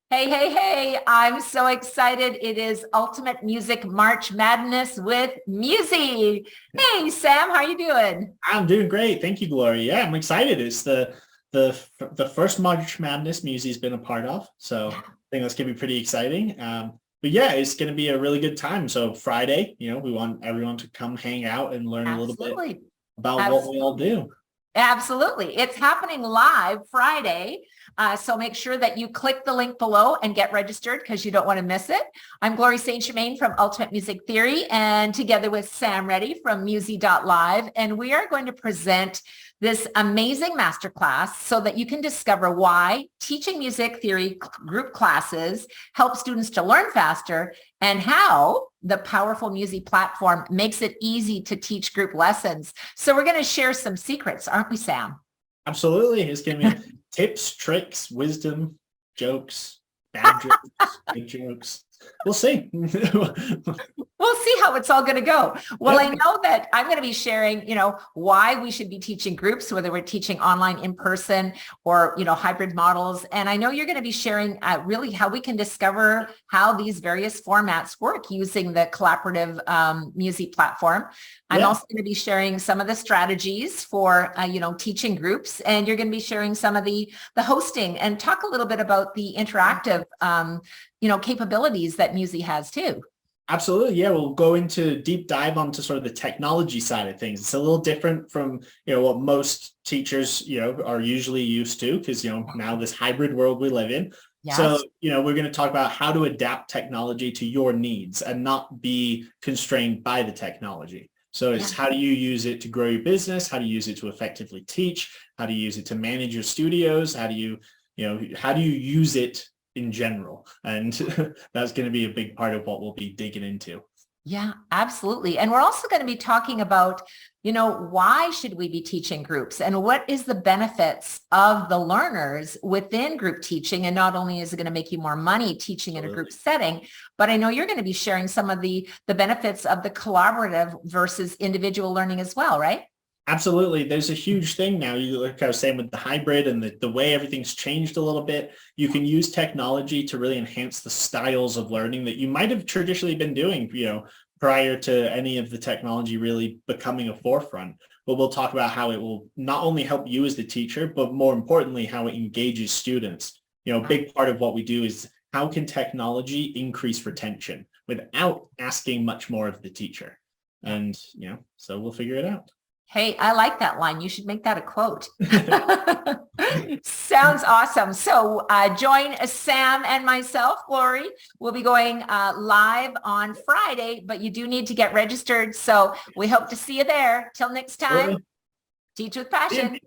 Hey, hey, hey, I'm so excited. It is Ultimate Music March Madness with Muzie. Hey, Sam, how you doing? I'm doing great. Thank you, Gloria. Yeah, I'm excited. It's the the first March Madness Musie's been a part of, so I think that's gonna be pretty exciting. But yeah, it's gonna be a really good time. So Friday, we want everyone to come hang out and learn a little bit Absolutely. about what we all Absolutely. do. Absolutely. It's happening live Friday. So make sure that you click the link below and get registered because you don't want to miss it. I'm Gloria St. Germain from Ultimate Music Theory and together with Sam Reddy from Muzie.live. And we are going to present this amazing masterclass so that you can discover why teaching music theory group classes help students to learn faster and how the powerful Muzie platform makes it easy to teach group lessons. So we're going to share some secrets, aren't we, Sam? Absolutely. It's gonna be tips, tricks, wisdom, jokes, bad jokes, good jokes. We'll see. We'll see how it's all going to go. Well, I Yep. know that I'm going to be sharing, why we should be teaching groups, whether we're teaching online, in person, or, hybrid models. And I know you're going to be sharing really how we can discover how these various formats work using the collaborative Muzie platform. I'm Yeah. also going to be sharing some of the strategies for, teaching groups, and you're going to be sharing some of the hosting and talk a little bit about the interactive, capabilities that Muzie has too. Absolutely. Yeah, we'll go into deep dive onto sort of the technology side of things. It's a little different from, what most teachers, are usually used to because, now this hybrid world we live in. So, Yes. we're going to talk about how to adapt technology to your needs and not be constrained by the technology. So Yeah. it's how do you use it to grow your business? How do you use it to effectively teach? How do you use it to manage your studios? How do you use it in general? And that's going to be a big part of what we'll be digging into. Yeah, absolutely. And we're also going to be talking about, why should we be teaching groups and what is the benefits of the learners within group teaching? And not only is it going to make you more money teaching in a group Absolutely. setting, but I know you're going to be sharing some of the benefits of the collaborative versus individual learning as well, right? Absolutely. There's a huge thing now. Like I was saying with the hybrid and the way everything's changed a little bit, you can use technology to really enhance the styles of learning that you might have traditionally been doing, prior to any of the technology really becoming a forefront. But we'll talk about how it will not only help you as the teacher, but more importantly, how it engages students. A big part of what we do is how can technology increase retention without asking much more of the teacher? Yeah. And, so we'll figure it out. Hey, I like that line. You should make that a quote. Sounds awesome. So join Sam and myself, Glory. We'll be going live on Friday, but you do need to get registered. So we hope to see you there. Till next time, Absolutely. teach with See ya. passion.